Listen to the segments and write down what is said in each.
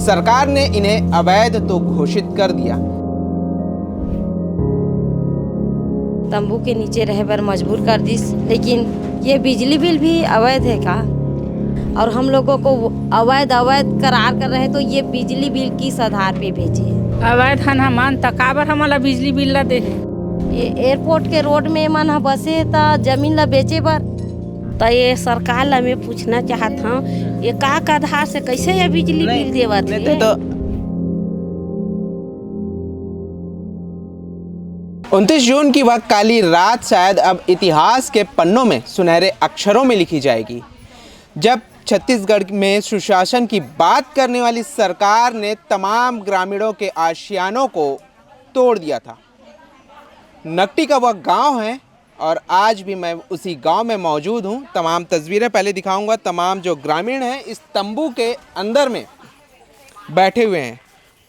सरकार ने इन्हें अवैध तो घोषित कर दिया। तंबू के नीचे रहे पर मजबूर कर दी, लेकिन ये बिजली बिल भी अवैध है का? और हम लोगों को अवैध करार कर रहे तो ये बिजली बिल किस आधार पे भेजे है? अवैध हन मान तकाबर हमला बिजली बिल ला दे है। ये एयरपोर्ट के रोड में मन बसे त जमीन ला बेचे बर। तो ये सरकार ला मैं पूछना चाहत हूँ, ये का आधार से कैसे ये बिजली बिल देवत है? तो 29 जून की वह काली रात शायद अब इतिहास के पन्नों में सुनहरे अक्षरों में लिखी जाएगी, जब छत्तीसगढ़ में सुशासन की बात करने वाली सरकार ने तमाम ग्रामीणों के आशियानों को तोड़ दिया था। नकटी का वह गांव है और आज भी मैं उसी गांव में मौजूद हूं। तमाम तस्वीरें पहले दिखाऊंगा। तमाम जो ग्रामीण हैं इस तंबू के अंदर में बैठे हुए हैं।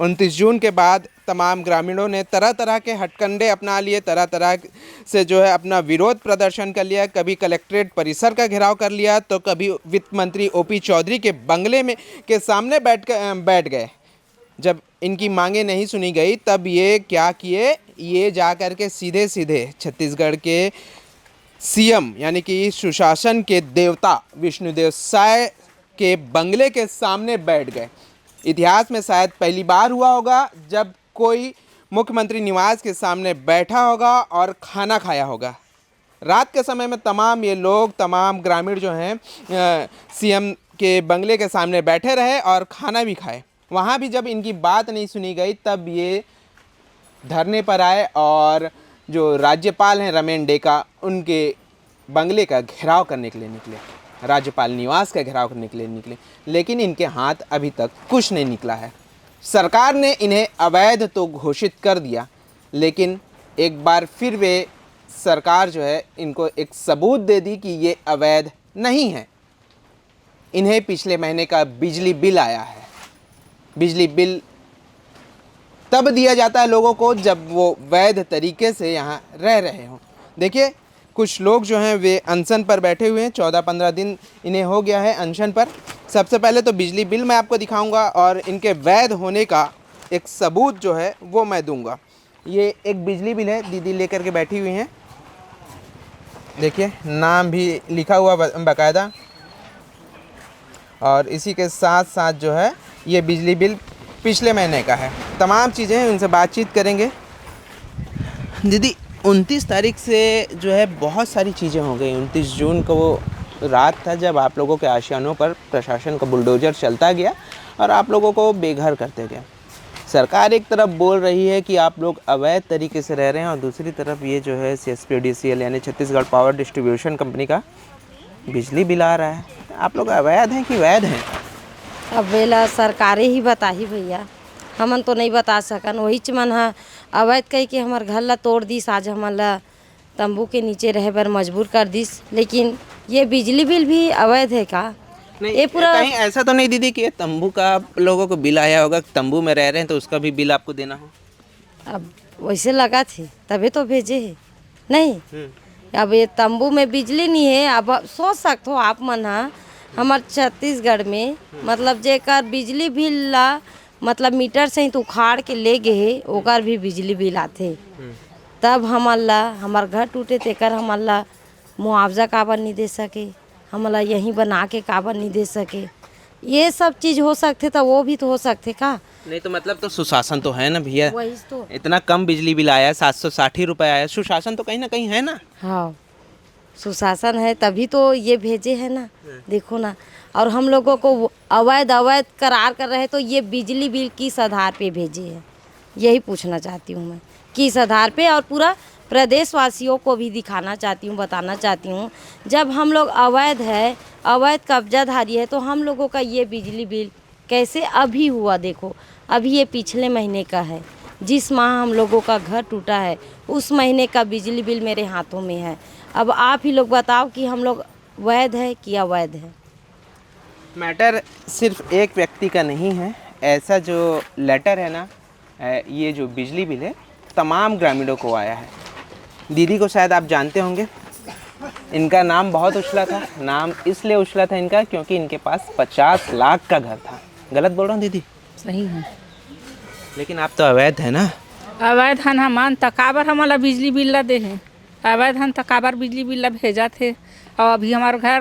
29 जून के बाद तमाम ग्रामीणों ने तरह तरह के हथकंडे अपना लिए, तरह तरह से जो है अपना विरोध प्रदर्शन कर लिया। कभी कलेक्ट्रेट परिसर का घेराव कर लिया, तो कभी वित्त मंत्री ओपी चौधरी के बंगले में के सामने बैठ गए। जब इनकी मांगे नहीं सुनी गई तब ये क्या किए, ये जा कर के सीधे सीधे छत्तीसगढ़ के सीएम यानी कि सुशासन के देवता विष्णुदेव साय के बंगले के सामने बैठ गए। इतिहास में शायद पहली बार हुआ होगा जब कोई मुख्यमंत्री निवास के सामने बैठा होगा और खाना खाया होगा। रात के समय में तमाम ये लोग, तमाम ग्रामीण जो हैं सीएम के बंगले के सामने बैठे रहे और खाना भी खाए। वहाँ भी जब इनकी बात नहीं सुनी गई तब ये धरने पर आए और जो राज्यपाल हैं रमेन डेका, उनके बंगले का घेराव करने के लिए निकले, राज्यपाल निवास का घेराव करने के लिए निकले। लेकिन इनके हाथ अभी तक कुछ नहीं निकला है। सरकार ने इन्हें अवैध तो घोषित कर दिया, लेकिन एक बार फिर वे सरकार जो है इनको एक सबूत दे दी कि ये अवैध नहीं है। इन्हें पिछले महीने का बिजली बिल आया है। बिजली बिल तब दिया जाता है लोगों को जब वो वैध तरीके से यहाँ रह रहे हों। देखिए, कुछ लोग जो हैं वे अनशन पर बैठे हुए हैं। 14-15 दिन इन्हें हो गया है अनशन पर। सबसे पहले तो बिजली बिल मैं आपको दिखाऊंगा और इनके वैध होने का एक सबूत जो है वो मैं दूंगा। ये एक बिजली बिल है, दीदी लेकर के बैठी हुई हैं। देखिए, नाम भी लिखा हुआ बाकायदा, और इसी के साथ साथ जो है ये बिजली बिल पिछले महीने का है। तमाम चीज़ें हैं, उनसे बातचीत करेंगे। दीदी, 29 तारीख से जो है बहुत सारी चीज़ें हो गई। 29 जून को वो रात था जब आप लोगों के आशियानों पर प्रशासन का बुलडोजर चलता गया और आप लोगों को बेघर करते गया। सरकार एक तरफ बोल रही है कि आप लोग अवैध तरीके से रह रहे हैं और दूसरी तरफ ये जो है CSPDCL यानी छत्तीसगढ़ पावर डिस्ट्रीब्यूशन कंपनी का बिजली बिल आ रहा है। आप लोग अवैध हैं कि वैध हैं? अब वेला सरकारें ही बताही भैया, हमन तो नहीं बता सकन। वही मन हा अवैध कह के हमार घर ला तोड़ दिस, आज हमन ला तंबू के नीचे रहे पर मजबूर कर दिस। लेकिन ये बिजली बिल भी अवैध है का? नहीं, ये पूरा कहीं ऐसा तो नहीं दीदी कि तंबू का लोगों को बिल आया होगा, तंबू में रह रहे हैं तो उसका भी बिल आपको देना हो? अब वैसे लगा थे तभी तो भेजे है नहीं। अब ये तंबू में बिजली नहीं है। अब सोच सकते हो आप मन हा, हमार छत्तीसगढ़ में मतलब जेकर बिजली बिल ला मतलब मीटर से ही तो उखाड़ के ले गए है, ओकर भी बिजली बिल आते। तब हमार घर टूटे तेकर हमन ला मुआवजा काबर नहीं दे सके, हमला यहीं बना के काबर नहीं दे सके। ये सब चीज़ हो सकते तो वो भी तो हो सकते का? नहीं तो मतलब तो सुशासन तो है ना भैया। वही तो, इतना कम बिजली बिल आया है, 760 रुपये आया। सुशासन तो कहीं ना कहीं है ना। हाँ, सुशासन है तभी तो ये भेजे है ना। देखो ना, और हम लोगों को अवैध करार कर रहे तो ये बिजली बिल किस आधार पे भेजे है, यही पूछना चाहती हूँ मैं, किस आधार पे। और पूरा प्रदेशवासियों को भी दिखाना चाहती हूँ, बताना चाहती हूँ, जब हम लोग अवैध कब्जाधारी है तो हम लोगों का ये बिजली बिल कैसे अभी हुआ? देखो, अभी ये पिछले महीने का है। जिस माह हम लोगों का घर टूटा है उस महीने का बिजली बिल मेरे हाथों में है। अब आप ही लोग बताओ कि हम लोग वैध है कि अवैध है? मैटर सिर्फ एक व्यक्ति का नहीं है। ऐसा जो लेटर है ना, ये जो बिजली बिल है तमाम ग्रामीणों को आया है। दीदी को शायद आप जानते होंगे, इनका नाम बहुत उछला था। नाम इसलिए उछला था इनका क्योंकि इनके पास 50 लाख का घर था। गलत बोल रहा हूँ दीदी? सही है। लेकिन आप तो अवैध है ना। अवैध हन हमान तकाबर हमारा बिजली बिल ला दे है। अवैध हन तकाबर बिजली बिल ला भेजा थे और अभी हमारे घर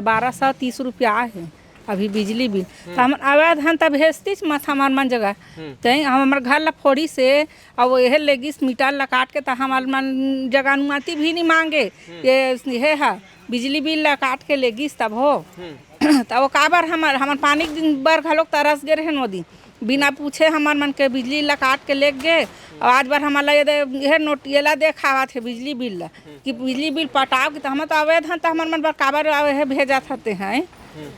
1230 रुपया है अभी बिजली बिल। तो हम अवैध हन तब भेजती मत हमार मन जगह तई हम हमारे घर ला फोड़ी से और वो यह लेगिस मीटर ला काट के तो हमार मन जगह अनुमति भी नहीं मांगे ये है बिजली बिल ला काट के लेगिस तब हो तो वो काबर हमार पानी के दिन बर घलोक तरस गए रहे नदी बिना पूछे हमार मन के बिजली ला काट के ले गए और आज बार हमारा यह नोट ये ला देखा थे बिजली बिल ला कि बिजली बिल पटाओ कि तो हम तो अवैध हैं तो हमार मन पर काबर है भेजा थाते हैं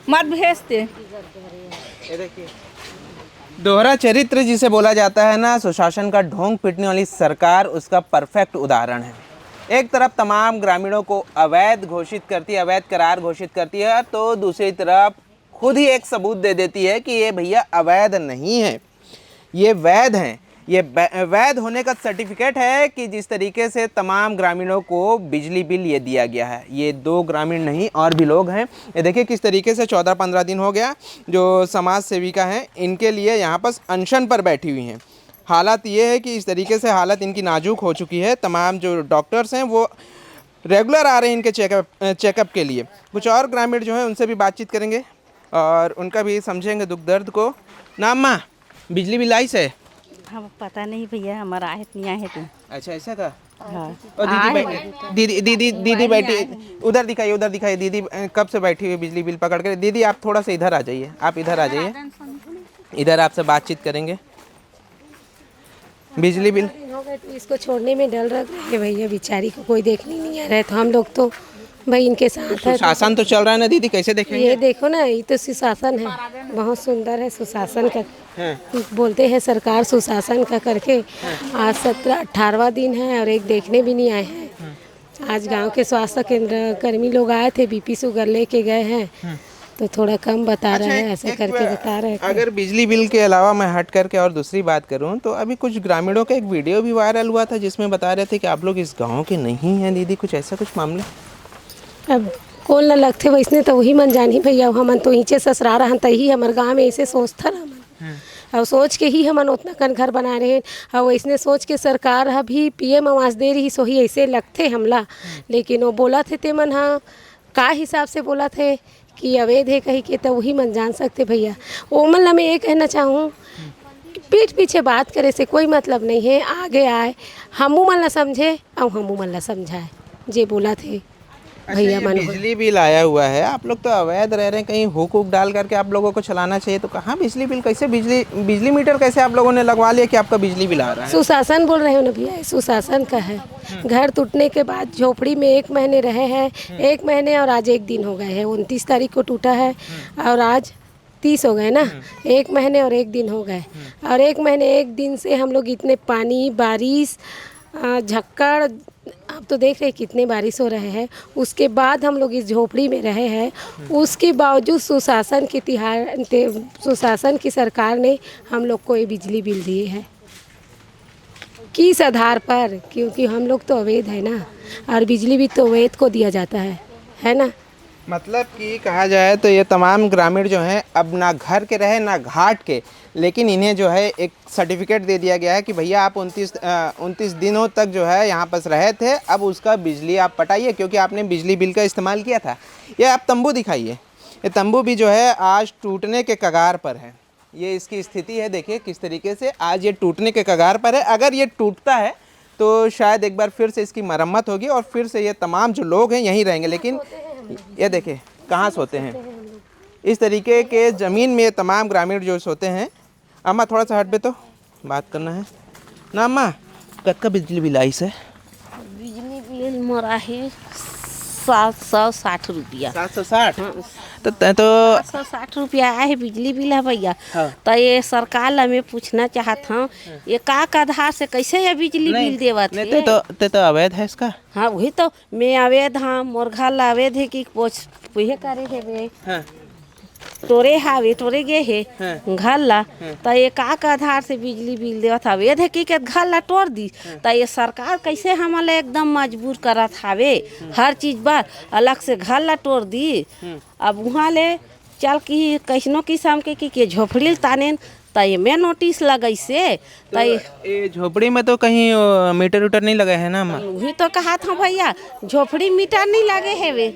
मत भेजते। ये देखिए दोहरा चरित्र जिसे बोला जाता है ना, सुशासन का ढोंग पीटने वाली सरकार उसका परफेक्ट उदाहरण है। एक तरफ तमाम ग्रामीणों को अवैध घोषित करती है, अवैध करार घोषित करती है, तो दूसरी तरफ खुद ही एक सबूत दे देती है कि ये भैया अवैध नहीं है, ये वैध हैं। ये वैध होने का सर्टिफिकेट है कि जिस तरीके से तमाम ग्रामीणों को बिजली बिल ये दिया गया है। ये 2 ग्रामीण नहीं और भी लोग हैं। ये देखिए किस तरीके से 14-15 दिन हो गया जो समाज सेविका हैं इनके लिए यहाँ पर अनशन पर बैठी हुई हैं। हालात ये है कि इस तरीके से हालत इनकी नाजुक हो चुकी है। तमाम जो डॉक्टर्स हैं वो रेगुलर आ रहे हैं इनके चेकअप के लिए। कुछ और ग्रामीण जो हैं उनसे भी बातचीत करेंगे और उनका भी समझेंगे दुख दर्द को। नाम माँ बिजली बिल आई से हम पता नहीं भैया हमारा आयत नहीं आए तो। अच्छा ऐसा का। हाँ। और दीदी बैठी उधर दिखाइए दीदी कब से बैठी हुई बिजली बिल पकड़ कर। दीदी आप थोड़ा सा इधर आ जाइए, आप इधर आ जाइए, इधर आपसे बातचीत करेंगे। बिजली बिल हो गए तो इसको छोड़ने में डर लग रहा है भैया, बेचारी को कोई देखने नहीं आ रहा है तो हम लोग तो भाई इनके साथ है। शासन तो चल रहा है ना दीदी, कैसे देखेंगे? ये देखो ना, ये तो सुशासन है, बहुत सुंदर है सुशासन का। बोलते हैं सरकार सुशासन का करके। आज 17-18वां दिन है और एक देखने भी नहीं आए हैं। आज गांव के स्वास्थ्य केंद्र कर्मी लोग आए थे, बीपी शुगर लेके गए हैं तो थोड़ा कम बता रहे हैं, ऐसे करके बता रहे हैं। अगर बिजली बिल के अलावा मैं हट करके और दूसरी बात करूं तो अभी कुछ ग्रामीणों का एक वीडियो भी वायरल हुआ था जिसमें बता रहे थे कि आप लोग इस गांव के नहीं हैं दीदी, कुछ ऐसा कुछ मामला। अब कौन न लगते वैसने तो वही मन जानी भैया, हमन तो नीचे ससुरा रहन तही हमारे गाँव में ऐसे सोचता हमन और सोच के ही हमन उतना कन घर बना रहे हैं और वैसने सोच के सरकार अभी PM आवास दे रही सोही ऐसे लगते हमला। लेकिन वो बोला थे ते मन हाँ का हिसाब से बोला थे कि अवैध है कही के, तो वही मन जान सकते भैया। वो मन ला मैं ये कहना चाहूँ पीठ पीछे बात करे से कोई मतलब नहीं है, आगे आए हमू मन ला समझे और हमू मन ला समझाए जे बोला थे भैया मन। बिजली बिल आया हुआ है, आप लोग तो अवैध रह रहे हैं, कहीं हुक डाल करके आप लोगों को चलाना चाहिए, तो कहाँ बिजली बिल कैसे बिजली मीटर कैसे आप लोगों ने लगवा लिया कि आपका बिजली बिल आ रहा है? सुशासन बोल रहे हो ना भैया, सुशासन का है। घर टूटने के बाद झोपड़ी में 1 महीने रहे हैं, 1 महीने और आज 1 दिन हो गए हैं। 29 तारीख को टूटा है और आज 30 हो गए ना, 1 महीने और 1 दिन हो गए। और 1 महीने 1 दिन से हम लोग इतने पानी बारिश झक्कड़, आप तो देख रहे कितने बारिश हो रहे हैं, उसके बाद हम लोग इस झोपड़ी में रहे हैं। उसके बावजूद सुशासन की सरकार ने हम लोग को ये बिजली बिल दिए हैं किस आधार पर? क्योंकि हम लोग तो अवैध है ना, और बिजली भी तो अवैध को दिया जाता है ना। मतलब कि कहा जाए तो ये तमाम ग्रामीण जो हैं अब ना घर के रहे ना घाट के, लेकिन इन्हें जो है एक सर्टिफिकेट दे दिया गया है कि भैया आप 29 दिनों तक जो है यहाँ पर रहे थे, अब उसका बिजली आप पटाइए क्योंकि आपने बिजली बिल का इस्तेमाल किया था। ये आप तंबू दिखाइए, ये तंबू भी जो है आज टूटने के कगार पर है। ये इसकी स्थिति है, देखिए किस तरीके से आज ये टूटने के कगार पर है। अगर ये टूटता है तो शायद एक बार फिर से इसकी मरम्मत होगी और फिर से ये तमाम जो लोग हैं यहीं रहेंगे। लेकिन ये देखिए कहाँ सोते हैं, इस तरीके के ज़मीन में तमाम ग्रामीण जो सोते हैं। अम्मा थोड़ा सा हट पे तो बात करना है ना। अम्मा कब का बिजली बिल आई से? बिजली बिल मोरा है 760 रुपया। 760 तो 760 रुपया आया है बिजली बिल है भैया। तो ये सरकार ला मैं पूछना चाहता हूँ ये का आधार से कैसे ये बिजली बिल देवा थे? तो अवैध है इसका। हाँ वही तो मैं अवैध हाँ, मोर घर ला अवैध है कि वही करे है वे तोरे हावे तोरे गे है घर ला। तो ये का आधार से बिजली बिल देवा था? अवैध है कि घर ला तोड़ दी। तो ये सरकार कैसे हमारा एकदम मजबूर करत हावे हर चीज बार अलग से घर ला तोड़ दी। अब वहाँ ले चल कि कैसनो किस्म के झोपड़ी ताने तय में नोटिस लगई से तय ये झोपड़ी में तो कहीं मीटर उटर नहीं लगे है ना अम्मा? वही तो कहा था भैया, झोपड़ी मीटर नहीं लगे है वे,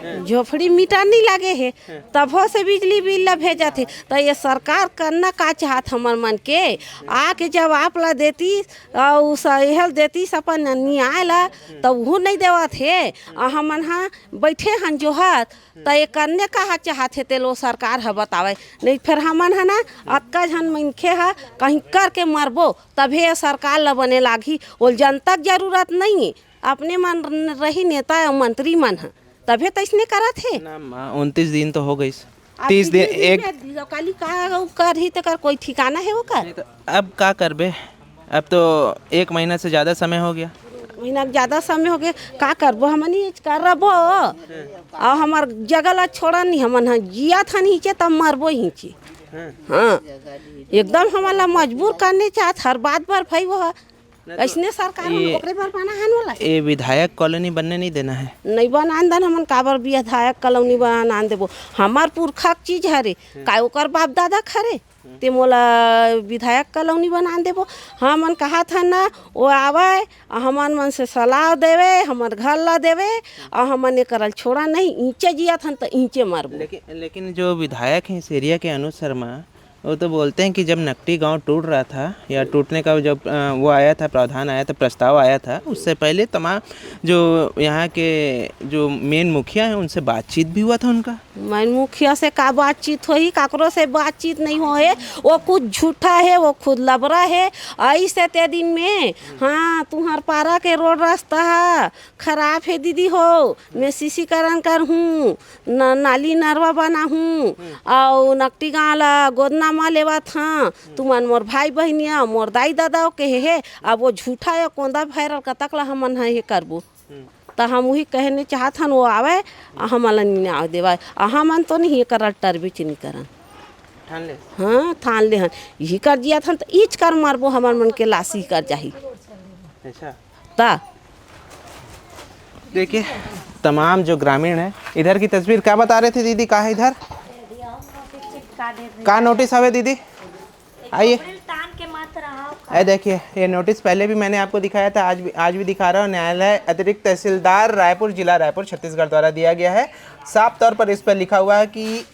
झोपड़ी मीटर नहीं लगे है, तभो से बिजली बिल ला भेजा थे। तो ये सरकार करना का चाहत हमर मन के आके जब आप ला देती और सहल देती अपन न्याय ला तब वो नहीं देवा थे। हमन हाँ बैठे हन जो हाथ तो ये करने का चाहते ते लो सरकार है बतावे, नहीं फिर हमन है ना अतका झन मनखे है कहीं करके मरबो तभी ये सरकार ला बने लागी। और जनता की जरूरत नहीं है, अपने मन रही नेता और मंत्री मन है तभी तो इसने करा थे ना अम्मा। 29 दिन तो हो गई, 30 दिन एक काली का कर ही तो कर कोई ठिकाना है वो कर। नहीं तो अब का करबे, अब तो 1 महीना से ज़्यादा समय हो गया। महीना ज़्यादा समय हो गया का करबो हमन ही करबो और हमार जगह ला छोड़ा नहीं हमन हाँ जिया था नीचे तब मरबो ही। हाँ एकदम हमारा मजबूर करने चाहत हर बात पर भाई वो ऐसने सरकार ओकरे पर बनाहन वाला ये विधायक कॉलोनी बनने नहीं देना है। नहीं बनान दन हमन काबर विधायक कॉलोनी बनान देबो, हमार पुरखा के चीज हरे का ओकर बाप दादा खरे ते मोला विधायक कॉलोनी बनान देबो। हमन कहा था ना वो आवे हमन मन से सलाह देवे हमर घर ला देवे और हमन ने करल छोड़ा नहीं ईंचे जिया था तो ईंचे मारबो। लेकिन जो विधायक हैं इस एरिया के अनुज शर्मा वो तो बोलते हैं कि जब नकटी गांव टूट रहा था या टूटने का जब वो आया था प्रावधान आया था प्रस्ताव आया था उससे पहले तमाम जो यहाँ के जो मेन मुखिया हैं उनसे बातचीत भी हुआ था उनका। मैं मुखिया से का बातचीत हो ही काकरो से बातचीत नहीं हो है, वो कुछ झूठा है वो खुद लबरा है। ऐसे ते दिन में हाँ तुम्हार पारा के रोड रास्ता खराब है दीदी हो, मैं सीसीकरण कर हूँ नाली नरवा बना हूँ और नकटी गाँव ला गोदना मा लेवा था तुमन मोर भाई बहनिया मोर दाई दादा के है। अब वो झूठा है कोंदा वायरल कतक ला हमन है करबो तो हम वही कहने चाहथन वो आवे हमला नहीं देवा हमन तो नहीं कर टरबिच नहीं करन ठान ले। हाँ ठान ले हन यही कर दिया था तो ईच कर मारबो हमर मन के लाशी कर जाही। अच्छा ता देखिए तमाम जो ग्रामीण है इधर की तस्वीर क्या बता रहे थे दीदी, कहा है इधर का नोटिस हवे दीदी आइए। अरे देखिए ये नोटिस पहले भी मैंने आपको दिखाया था, आज भी दिखा रहा हूँ। न्यायालय अतिरिक्त तहसीलदार रायपुर जिला रायपुर छत्तीसगढ़ द्वारा दिया गया है। साफ तौर पर इस पर लिखा हुआ है कि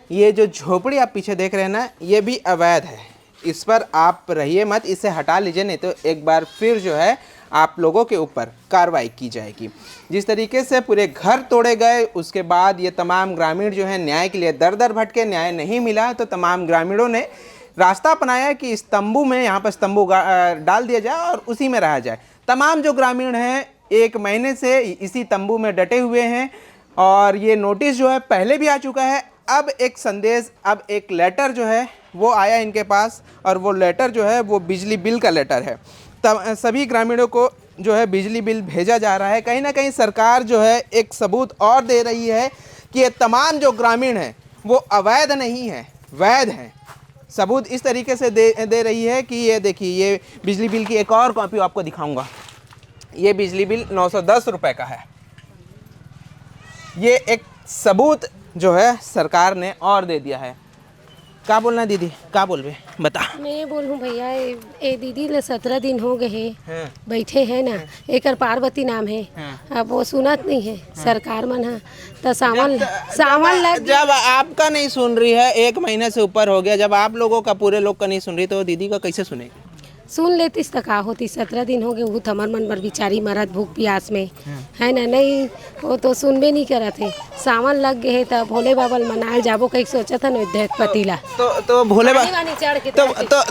ये जो झोपड़ी आप पीछे देख रहे हैं ना ये भी अवैध है, इस पर आप रहिए मत, इसे हटा लीजिए नहीं तो एक बार फिर जो है आप लोगों के ऊपर कार्रवाई की जाएगी। जिस तरीके से पूरे घर तोड़े गए उसके बाद ये तमाम ग्रामीण जो है न्याय के लिए दर दर भटके, न्याय नहीं मिला तो तमाम ग्रामीणों ने रास्ता अपनाया कि इस तंबू में यहाँ पर तंबू डाल दिया जाए और उसी में रहा जाए। तमाम जो ग्रामीण हैं 1 महीने से इसी तंबू में डटे हुए हैं और ये नोटिस जो है पहले भी आ चुका है। अब एक संदेश, अब एक लेटर जो है वो आया इनके पास और वो लेटर जो है वो बिजली बिल का लेटर है। सभी ग्रामीणों को जो है बिजली बिल भेजा जा रहा है। कहीं ना कहीं सरकार जो है एक सबूत और दे रही है कि ये तमाम जो ग्रामीण हैं वो अवैध नहीं है, वैध हैं। सबूत इस तरीके से दे रही है कि ये देखिए ये बिजली बिल की एक और कॉपी आपको दिखाऊंगा। ये बिजली बिल 910 रुपये का है। ये एक सबूत जो है सरकार ने और दे दिया है। क्या बोलना दीदी, क्या बोलबे बता। मैं बोलूँ भैया ए दीदी ले 17 दिन हो गए हैं बैठे हैं ना, एक पार्वती नाम है। अब वो सुनत नहीं है सरकार मन है तो सावन लग जब आपका नहीं सुन रही है 1 महीने से ऊपर हो गया, जब आप लोगों का पूरे लोग का नहीं सुन रही तो दीदी का कैसे सुनेगी। सुन लेतीस तो का होती। 17 दिन हो गए वो थमर मन पर बिचारी मरत भूख प्यास में है ना, नहीं वो तो सुनबे नहीं करा थे। सावन लग गए तो भोले बाबा मनाल जाबो कहीं सोचा था ना उद्योगपति ला तो भोले बाबा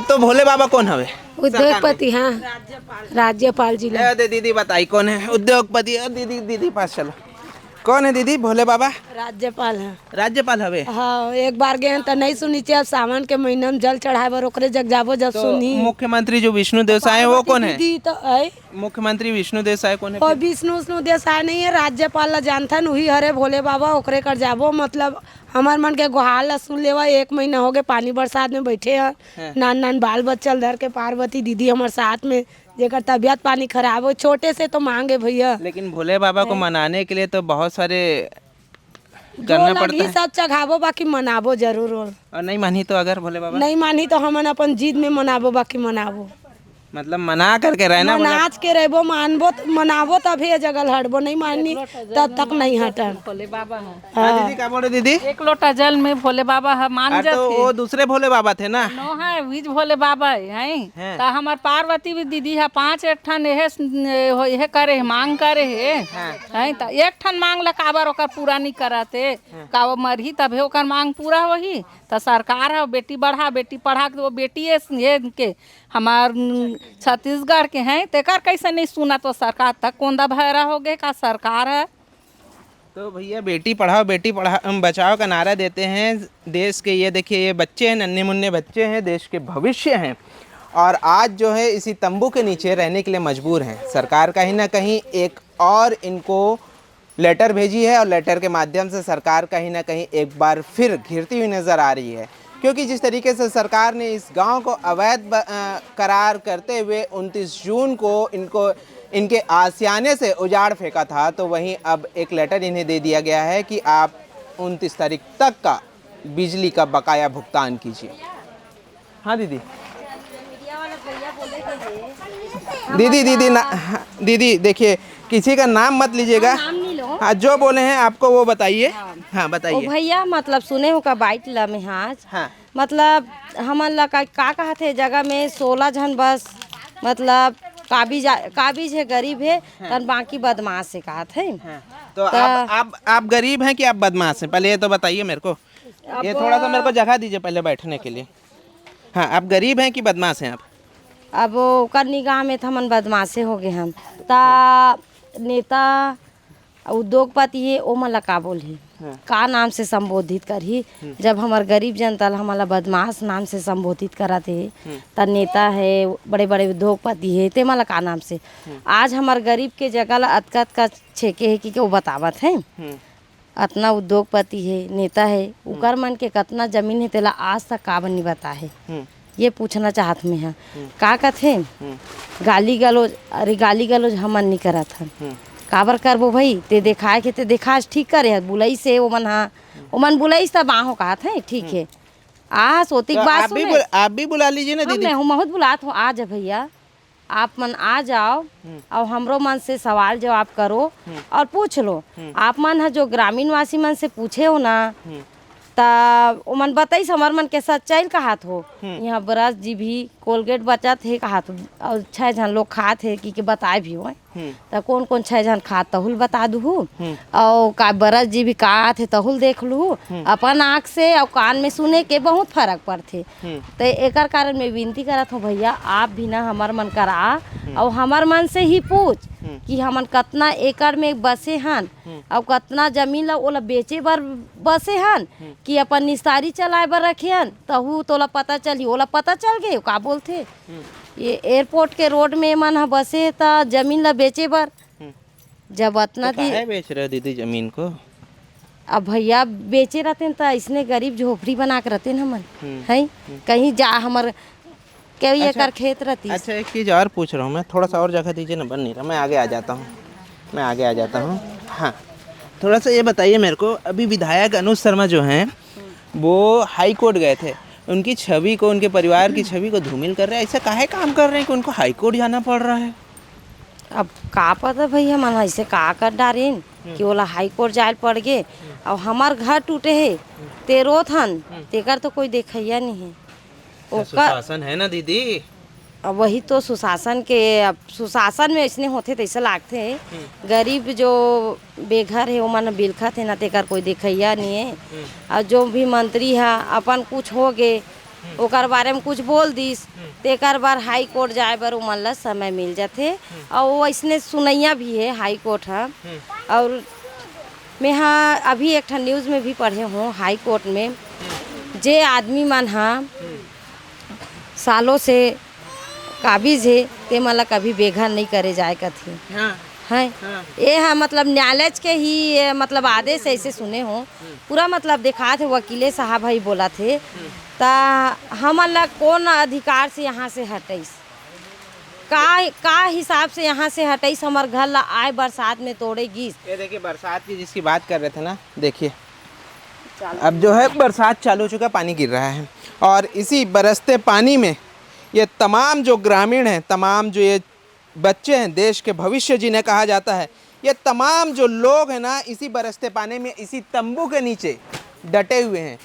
तो भोले बाबा कौन हवे। उद्योगपति हाँ राज्यपाल जी ला। दीदी बताई कौन है उद्योगपति। दीदी पास चलो, कौन है दीदी भोले बाबा। राज्यपाल है। राज्यपाल हवे। हाँ एक बार गए तो नहीं सुनी चाहिए, अब सावन के महीना में जल चढ़ाए बर ओकरे जग जाबो जब सुनी। मुख्यमंत्री जो विष्णु देसाई है वो कौन है। दीदी तो है मुख्यमंत्री विष्णु देसाई कौन है। और विष्णु देसाई नहीं है, राज्यपाल ला जानता वही हरे भोले बाबा ओकरे कर जाबो। मतलब हमार मन के गुहार ला सुन लेवा। 1 महीना हो गए पानी बरसात में बैठे हैं, नान बाल बच्चल धर के पार्वती दीदी हमारे साथ में जेकर तबीयत पानी खराब हो छोटे से तो मांगे भैया। लेकिन भोले बाबा को मनाने के लिए तो बहुत सारे करना जो पड़ता लगी है। सब चघाबो बाकी मनाबो जरूर हो। और नहीं मानी तो अगर भोले बाबा नहीं मानी तो हमन अपन जिद में मनाबो बाकी मनाबो। मतलब मना करके रहना बोला। मनाज के रहबो मानबो मनाबो तभी ये जगह हटबो, नहीं मानी तब तक नहीं हटन। भोले बाबा है, हाँ दीदी क्या बोल रहे दीदी? एक लोटा जल में भोले बाबा है, मान अरे तो जाते वो दूसरे भोले बाबा थे ना। नो है बीज भोले बाबा है हैं। तो हमार पार्वती भी दीदी है 5 एक ठन यह करे है, मांग करे है तो एक ठन मांग ला काबर ओकर पूरा नहीं कराते का वो मरही तभे ओकर मांग पूरा होही। तो सरकार है बेटी बढ़ा बेटी पढ़ा के वो बेटी के हमार छत्तीसगढ़ के हैं तेकर कैसे नहीं सुना तो सरकार तक कोंदा भैरा हो गए का सरकार है। तो भैया बेटी पढ़ाओ बेटी बचाओ का नारा देते हैं देश के। ये देखिए ये बच्चे हैं, नन्हे मुन्ने बच्चे हैं, देश के भविष्य हैं और आज जो है इसी तंबू के नीचे रहने के लिए मजबूर हैं। सरकार कहीं ना कहीं एक और इनको लेटर भेजी है और लेटर के माध्यम से सरकार कहीं ना कहीं एक बार फिर घिरती हुई नज़र आ रही है, क्योंकि जिस तरीके से सरकार ने इस गांव को अवैध करार करते हुए 29 जून को इनके आसियाने से उजाड़ फेंका था, तो वहीं अब एक लेटर इन्हें दे दिया गया है कि आप 29 तारीख तक का बिजली का बकाया भुगतान कीजिए। हाँ दीदी दीदी देखिए किसी का नाम मत लीजिएगा। हाँ जो बोले हैं आपको वो बताइए। हाँ ओ बताइए। भैया मतलब सुने हो का बाइट ला में आज हाँ मतलब हमन ला का कहा थे जगह में 16 जन बस मतलब काबिज है गरीब है तन बाकी बदमाश से कहा थे। तो आप गरीब हैं कि आप बदमाश हैं? पहले ये तो बताइए मेरे को। ये थोड़ा सा मेरे को जगह दीजिए पहले बैठने के लिए। हाँ आप गरीब हैं कि बदमाश हैं आप? अब ओकर निगाह में तो हमन बदमाशे हो गए हम ता नेता उद्योगपति है ओ मला का बोली का नाम से संबोधित करही। जब हमार गरीब जनता ला हमला बदमाश नाम से संबोधित करत है त नेता है बड़े बड़े उद्योगपति है ते मला का नाम से आज हमार गरीब के जगह ला अतकत का छेके है कि वो बतावत है। अतना उद्योगपति है नेता है उकर मन के कतना जमीन है तेला आज तक का नहीं बता है। ये पूछना चाहत में है का कथे गाली गलोज। अरे गाली गलोज हमन नहीं करत हन काबर करबो भाई ते देखाए के ते देखास ठीक करे बुलई से ओमन बुलई सब आहो कहत है ठीक है आ सोती तो बात सुने। आप भी बुला लीजिए ना दीदी। मैं हूँ बहुत बुलात हूँ आ जा भैया आप मन आ जाओ और हमरो मन से सवाल जवाब करो और पूछ लो। आप मन है जो ग्रामीण वासी मन से पूछे हो ना ता ओमन बताई हमर मन के सच्चाई कहात हो। यहाँ ब्रश जी भी कोलगेट बचत है कहात और 6 जन लोग खात है कि बताए भी हो तो कौन कौन 6 जन खात तहुल बता दूँ और का ब्रश जी भी कात है तहुल देख लू अपन आँख से और कान में सुने के बहुत फर्क पड़ते। तो एकर कारण मैं विनती करत हूँ भैया आप भी ना हमार मन करा और हमार मन से ही पूछ कि हमन कतना एकड़ में बसे हन और कतना जमीन ला ओला बेचे बर बसे हन कि अपन निस्तारी चलाए बर रखे हन तहु तोला पता चली ओला पता चल गए का बोलते ये एयरपोर्ट के रोड में मन ह बसे त जमीन ला बेचे बर जब अतना तो काहे बेच रहे हो दीदी जमीन को? अब भैया बेचे रहते तो इसने गरीब झोपड़ी बना के रहते हमन है कहीं जा हमर कई एकड़ खेत रहती। अच्छा एक चीज़ और पूछ रहा हूँ मैं, थोड़ा सा और जगह दीजिए ना, बन नहीं रहा। मैं आगे आ जाता हूँ। हाँ थोड़ा सा ये बताइए मेरे को, अभी विधायक अनुज शर्मा जो हैं वो हाई कोर्ट गए थे, उनकी छवि को उनके परिवार की छवि को धूमिल कर रहे हैं। ऐसा काहे काम कर रहे हैं कि उनको हाई कोर्ट जाना पड़ रहा है? अब का पता भैया मन ऐसे का कर डारेन कि ओला हाई कोर्ट जाए पड़ गए और हमार घर टूटे है ते रोत हन तेकर तो कोई देखैया नहीं है। सुशासन है ना दीदी। अब वही तो सुशासन के अब सुशासन में ऐसने होते तैसे लागते है गरीब जो बेघर है ओमन बिलखत है ना तेकर कोई देखैया नहीं है। और जो भी मंत्री है अपन कुछ हो गए ओकर बारे में कुछ बोल दिस तेकर बार हाई कोर्ट जाए बर ओमन ला समय मिल जाते और वो ऐसने सुनैया भी है हाई कोर्ट है। और मैं हाँ अभी एक न्यूज़ में भी पढ़े हूँ हाई कोर्ट में जे आदमी मन हाँ सालों से काबिज है ते मला कभी बेघर नहीं करे जाए कथी है। ये हाँ मतलब न्यायालय के ही मतलब आदेश ऐसे सुने हो पूरा मतलब देखा थे वकीले साहब भाई बोला थे ता हमन ला कौन अधिकार से यहाँ से हटैस का हिसाब से यहाँ से हटैस हमार घर ला आए बरसात में तोड़े गिस। ये देखिए बरसात की जिसकी बात कर रहे थे ना, देखिए अब जो है बरसात चालू हो चुका, पानी गिर रहा है और इसी बरसते पानी में ये तमाम जो ग्रामीण हैं, तमाम जो ये बच्चे हैं, देश के भविष्य जिन्हें कहा जाता है, ये तमाम जो लोग हैं ना, इसी बरसते पानी में इसी तंबू के नीचे डटे हुए हैं।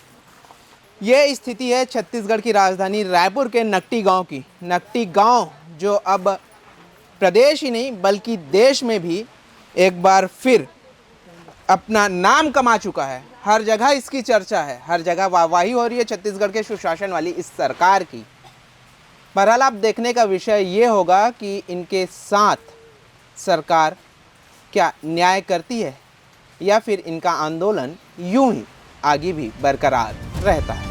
ये स्थिति है छत्तीसगढ़ की राजधानी रायपुर के नकटी गांव की। नकटी गांव जो अब प्रदेश ही नहीं बल्कि देश में भी एक बार फिर अपना नाम कमा चुका है। हर जगह इसकी चर्चा है, हर जगह वाहवाही हो रही है छत्तीसगढ़ के सुशासन वाली इस सरकार की। बहरहाल अब देखने का विषय ये होगा कि इनके साथ सरकार क्या न्याय करती है या फिर इनका आंदोलन यूं ही आगे भी बरकरार रहता है।